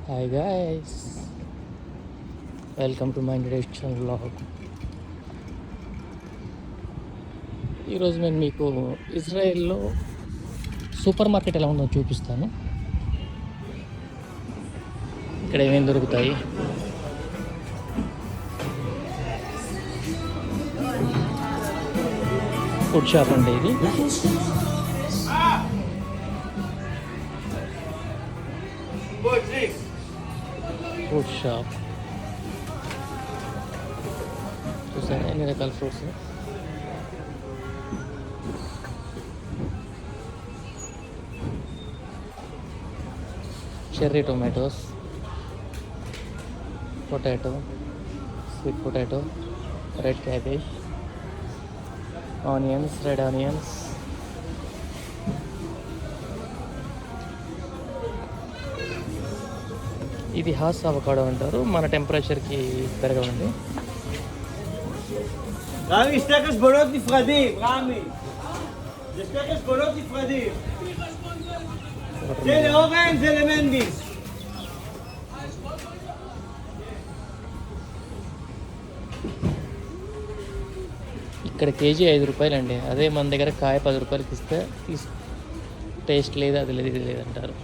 Hi guys, welcome to my introduction vlog. ఈరోజు నేను మీకు ఇజ్రాయెల్లో సూపర్ మార్కెట్ ఎలా ఉందో చూపిస్తాను. ఇక్కడ ఏమేమి దొరుకుతాయి, ఫుడ్ షాప్ అండి ఇది. ఫ్రూట్ షాప్ చూసారా ఎన్ని రకాల fruits. Cherry tomatoes, potato, sweet potato, red cabbage, onions, red onions, ఇది హాస్ అవకాడో అంటారు, మన టెంపరేచర్కి పెరగవండి. רמי, שתי חשבונות נפרדים, רמי. זה שתי חשבונות נפרדים. זה לאורן, זה למנדיס. ఇక్కడ కేజీ 5 రూపాయలండి. అదే మన దగ్గర కాయ 10 రూపాయలకి ఇస్తే టేస్ట్ లేదు, అది లేదు, ఇది లేదంటారు.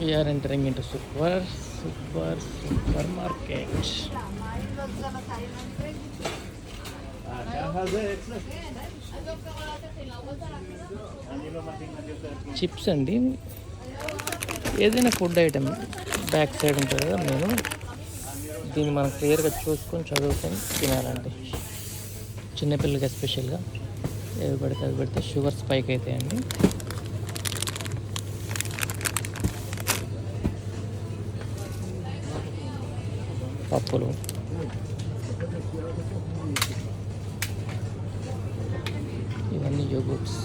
We are entering into supermarket. Chips అండి, ఏదైనా ఫుడ్ ఐటెం బ్యాక్ సైడ్ ఉంటుంది కదా, నేను దీన్ని మనం క్లియర్గా చూసుకొని చదువుకొని తినాలండి. చిన్నపిల్లలకి ఎస్పెషల్గా ఏవి పడితే అవి పెడితే షుగర్ స్పైక్ అవుతాయండి. పప్పులు, ఇవన్నీ యోగర్ట్స్,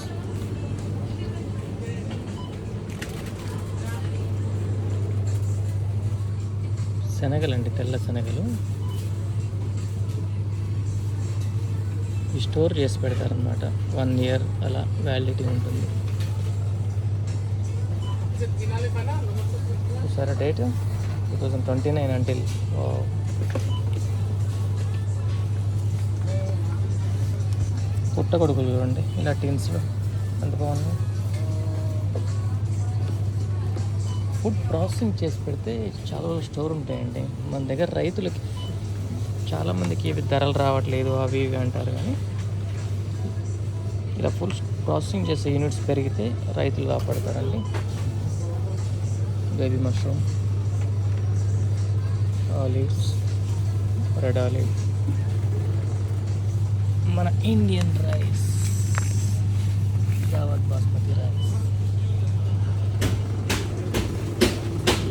శనగలండి, తెల్ల శనగలు. స్టోర్ చేసి పెడతారనమాట, 1 year అలా వ్యాలిడిటీ ఉంటుంది. చూసారా డేట్ 2029 అంటిల్. పుట్టగొడుగు చూడండి ఇలా టీన్స్లో ఎంత బాగుంది. ఫుడ్ ప్రాసెసింగ్ చేసి పెడితే చాలా స్టోర్ ఉంటాయండి. మన దగ్గర రైతులకి చాలామందికి ఇవి ధరలు రావట్లేదు అవి ఇవి అంటారు, కానీ ఇలా ఫుల్ ప్రాసెసింగ్ చేసే యూనిట్స్ పెరిగితే రైతులు కాపాడతారండి. Baby mushroom, olives, red olive, మన Indian rice, Dawat basmati rice,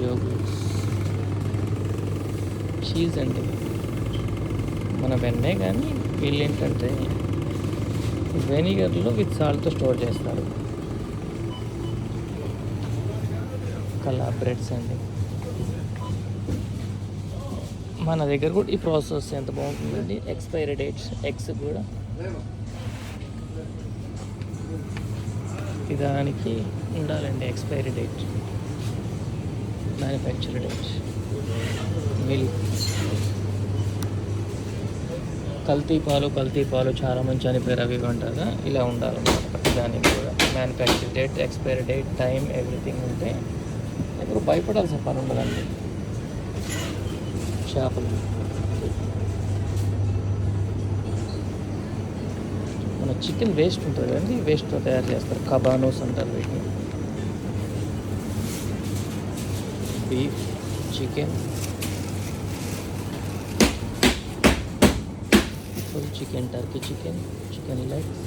yoghurts, cheese అండి మన వెన్నే, కానీ వీళ్ళు ఏంటంటే వెనిగర్లో విత్ సాల్ట్తో స్టోర్ చేస్తారు. కలా బ్రెడ్స్ అండి, మన దగ్గర కూడా ఈ ప్రాసెస్ ఎంత బాగుంటుందండి. ఎక్స్పైరీ డేట్స్, ఎగ్స్ కూడా దానికి ఉండాలండి expiry date, manufacture date. Milk, కల్తీ పాలు చాలా మంచి చనిపోయారు అవి అంటారా, ఇలా ఉండాలన్నమాట. దానికి కూడా manufacture date, expiry date, time, everything ఉంటే ఎవరు భయపడాల్సిన పని ఉండదండి. చేపలు, మన చికెన్ వేస్ట్ ఉంటుంది కదండి, వేస్ట్తో తయారు చేస్తారు, కబానోస్ అంటారు వీటిని. Beef, chicken, full chicken, turkey chicken, chicken legs.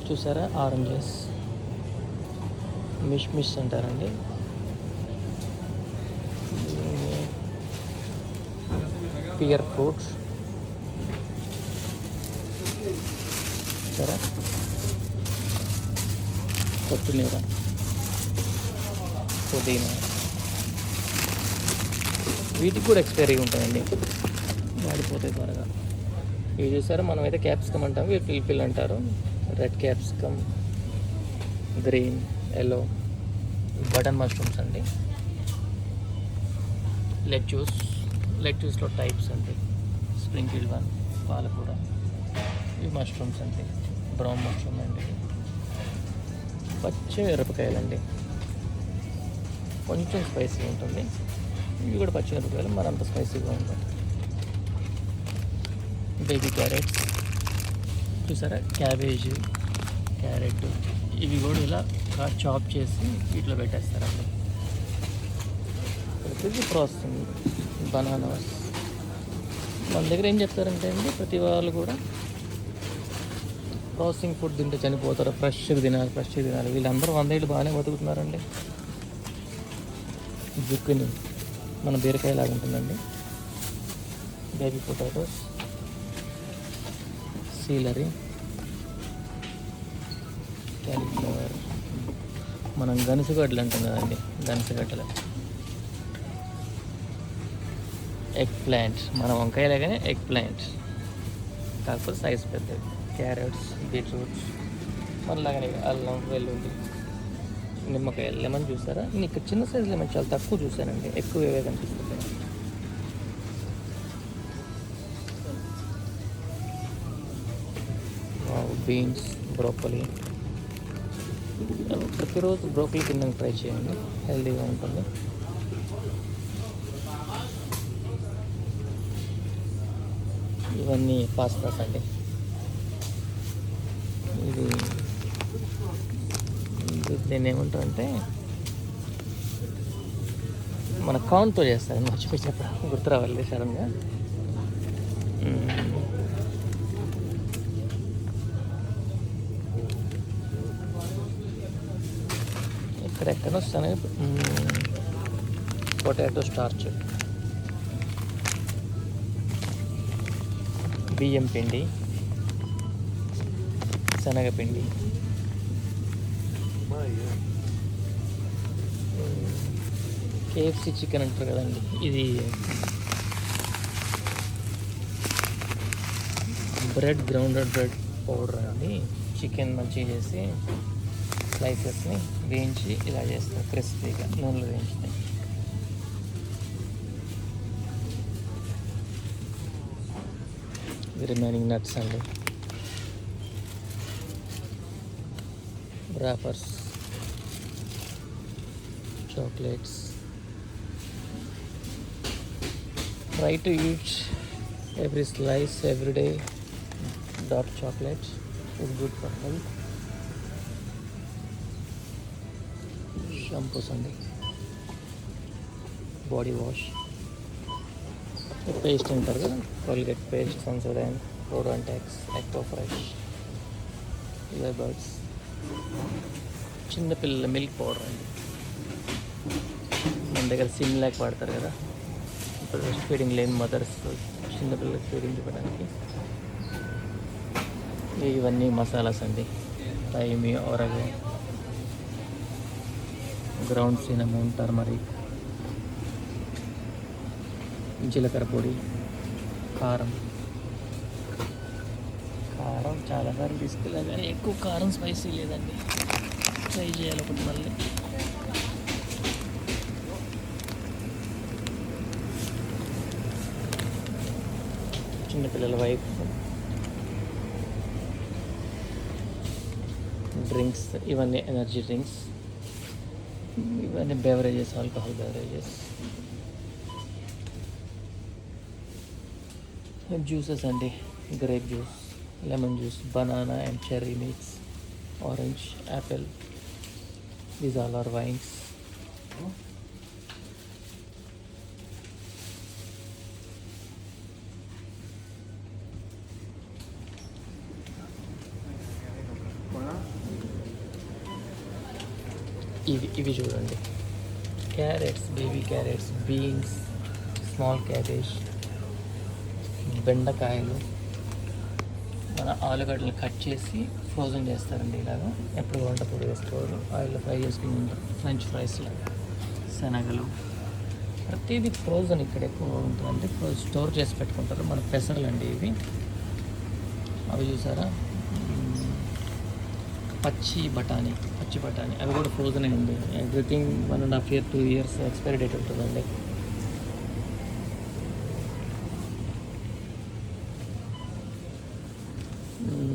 చూసారా ఆరెంజెస్, మిష్ అంటారండి. పియర్ ఫ్రూట్స్, సరే, కొత్తిమీర, పుదీనా, వీటికి కూడా ఎక్స్పైరీ ఉంటాయండి, వాడిపోతాయి త్వరగా. ఇవి చూసారా, మనం అయితే క్యాప్సికమ్ అంటాం, ఇవి పిల్ అంటారు. Red capsicum, green, yellow, button mushrooms అండి. లెట్యూస్లో టైప్స్ అండి. స్ప్రింకిల్ వన్, పాలకూర, ఇవి మష్రూమ్స్ అండి. బ్రౌన్ మష్రూమ్ అండి. పచ్చి మిరపకాయలండి, కొంచెం స్పైసీ ఉంటుంది. ఇవి కూడా పచ్చి మిరపకాయలు, మరంత స్పైసీగా ఉంటుంది. బేబీ క్యారెట్స్ చూసారా, క్యాబేజీ, క్యారెట్, ఇవి కూడా ఇలా చాప్ చేసి వీటిలో పెట్టేస్తారండి. ప్రతిదీ ప్రాసెసింగ్. బనానాస్ మన దగ్గర ఏం చెప్తారంటే అండి, ప్రతి వాళ్ళు కూడా ప్రాసెసింగ్ ఫుడ్ తింటే చనిపోతారు, ఫ్రెష్గా తినాలి. వీళ్ళందరూ 100 ఏళ్ళు బాగానే బతుకుతున్నారండి. జుక్కుని మన బీరకాయ లాగా ఉంటుందండి. బేబీ పొటాటోస్, సీలరీ, క్యాలీఫ్లవర్, మనం గనుసుగడ్డలు అంటాం కదండి, గనుసుగడ్డలు. ఎగ్ ప్లాంట్, మన వంకాయలాగానే ఎగ్ ప్లాంట్, కాకపోతే సైజ్ పెద్దది. క్యారెట్స్, బీట్రూట్స్, మనలాగానే అల్లం, వెల్లుల్లి, నిమ్మకాయ, లెమన్ చూసారా. నేను ఇక్కడ చిన్న సైజు లెమన్ చాలా తక్కువ చూసానండి, ఎక్కువ ఏవే కనిపిస్తుంది. Beans, broccoli. ప్రతిరోజు బ్రోకలీ తినడానికి ట్రై చేయండి, హెల్తీగా ఉంటుంది. ఇవన్నీ పాస్తాస్ అండి. ఇది దీన్ని ఏమంటారంటే మన కార్న్తో చేస్తారు, మర్చిపోయి చెప్పడం గుర్తు రావాలి సడన్గా. ఎక్కడ వస్తానే పొటాటో స్టార్చ్, బియ్యం పిండి, శనగపిండి, KFC చికెన్ అంటారు కదండి, ఇది గ్రౌండెడ్ బ్రెడ్ పౌడర్ అండి. చికెన్ మంచిగా చేసి స్లైసెస్ని వేయించి ఇలా చేస్తారు, క్రిస్పీగా నూనెలో వేయించి. రిమైనింగ్ నట్స్ అండి, wrappers, chocolates. Try to eat every slice every day. Dark chocolate is good for health. Shampoos andi, body wash, paste antaru kada, Colgate paste, Sensodyne, Odontix, Aquafresh, earbuds, చిన్నపిల్లల మిల్క్ పౌడర్ అండి. మన దగ్గర సిమ్లాక్ వాడతారు కదా, ఇప్పుడు feeding లేని mothers చిన్నపిల్లలకి feeding ఇవ్వడానికి. ఇవన్నీ మసాలాస్ అండి. థైమి, ఒరగో, గ్రౌండ్ సినమన్, టర్మరిక్, జీలకర్ర పొడి, కారం చాలాసార్లు తీసుకెళ్ళా కానీ ఎక్కువ కారం స్పైసీ లేదండి, ట్రై చేయాలి ఒకటి మళ్ళీ. చిన్నపిల్లల వైఫ్ డ్రింక్స్, ఇవన్నీ ఎనర్జీ డ్రింక్స్, ఇవన్నీ బెవరేజెస్, ఆల్కహాల్ బెవరేజెస్. జ్యూసెస్ అండి, grape juice, lemon juice, banana and cherry mix, orange, apple. These all are wines. ఇవి చూడండి, carrots, baby carrots, beans, small cabbage, బెండకాయలు, మన ఆలుగడ్డలు కట్ చేసి ఫ్రోజన్ చేస్తారండి. ఇలాగా ఎప్పుడు వంట పొడి వేసుకోవాలి, ఆయిల్లో ఫ్రై చేసుకుని ఉంటారు, ఫ్రెంచ్ ఫ్రైస్ లాగా. శనగలు, ప్రతిదీ ఫ్రోజన్ ఇక్కడ ఎక్కువ ఉంటుందండి, స్టోర్ చేసి పెట్టుకుంటారు. మన పెసర్లు అండి ఇవి, అవి చూసారా, పచ్చి బఠానీ అవి కూడా ఫ్రోజన్ అండి. Everything 1.5 year 2 years expiry date ఉంటుందండి.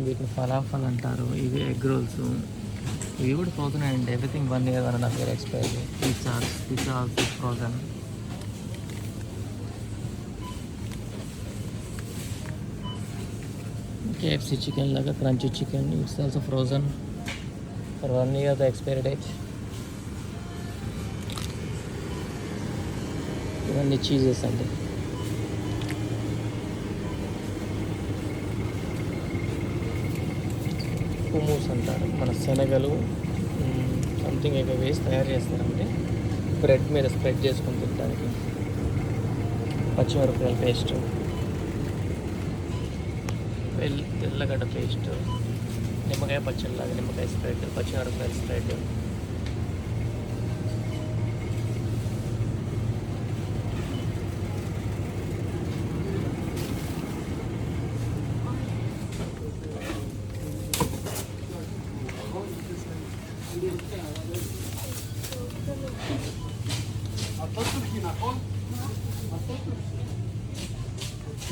వీటిని ఫలాఫల్ అంటారు. ఇవి ఎగ్ రోల్స్, ఇవి కూడా ఫ్రోజన్ అండి. Everything 1 year 1.5 year expiry. Pizza also frozen. KFC chicken లాగా crunchy chicken, it's also frozen for 1 year the expiry date. ఇవన్నీ చీజెస్ అండి. హుమూస్ అంటారు. మన శనగలు సంథింగ్ ఏదో వేసి తయారు చేస్తారండి. బ్రెడ్ మీద స్ప్రెడ్ చేసుకుని తినడానికి. పచ్చిమిరపకాయల పేస్ట్, తెల్లగడ్డ పేస్ట్, నిమ్మకాయ పచ్చడిలాగా నిమ్మకాయ స్ప్రెడ్, పచ్చిమిరపకాయల spread.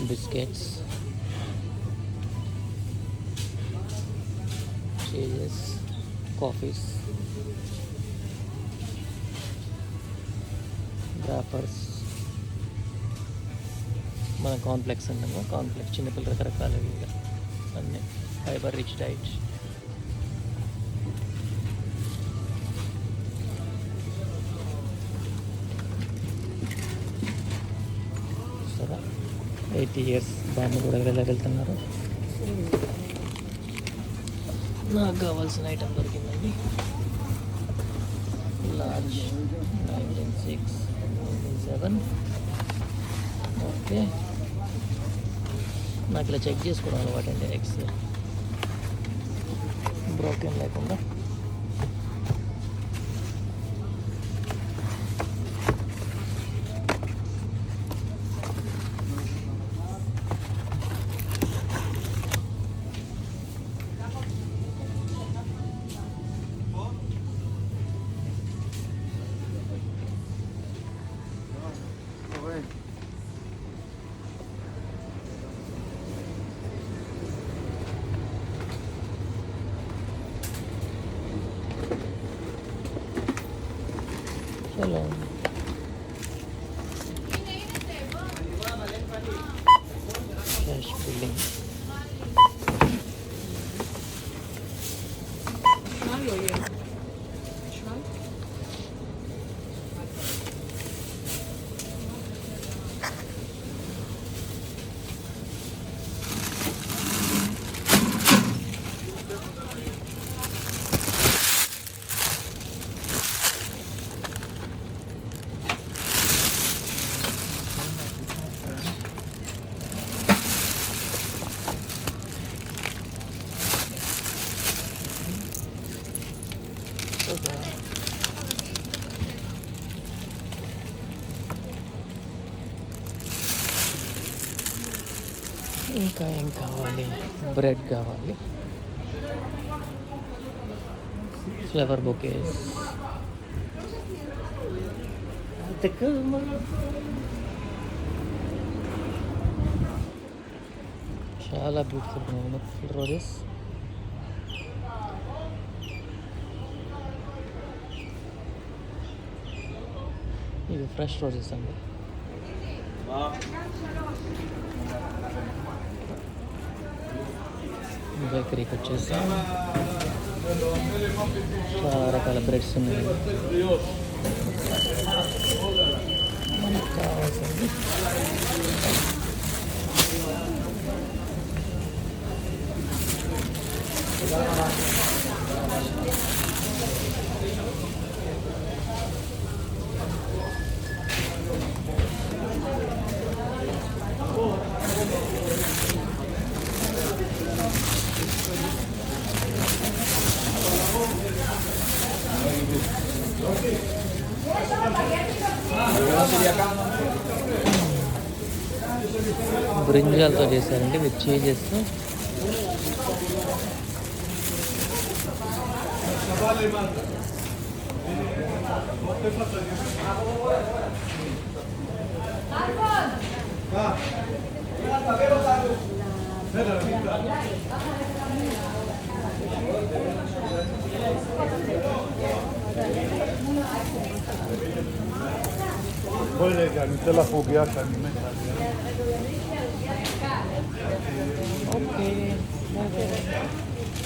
Biscuits, cheeses, coffees, droppers, మన కాంప్లెక్స్ అంటాము. కాంప్లెక్స్ చిన్నపిల్లలు రకరకాల అన్నీ ఫైబర్ రిచ్ డైట్. సరే 80 years దాన్ని కూడా వెళ్తున్నారు. నాకు కావాల్సిన ఐటమ్ దొరికిందండి. లార్జ్ 19.6 19.7. ఓకే, నాకు ఇలా చెక్ చేసుకోవడం అలవాటు అండి. ఎగ్స్ బ్రోకెన్ లేకుండా. చలో క్యాష్ బిల్లింగ్. ఇంకా ఏం కావాలి? బ్రెడ్ కావాలి, ఫ్లవర్ బొకేస్, చాలా బ్యూటిఫుల్ రోజెస్. ఇవి ఫ్రెష్ రోజెస్ అండి. బేకరీకి వచ్చేసాం. చాలా రకాల బ్రెడ్స్ ఉన్నాయి. మనకు కావాల్సింది బ్రింజాలతో చేశారండి విత్ చీజెస్. בואי רגע, אני אתן לך עוגיה שאני מת עליה. אוקיי, ביי ביי.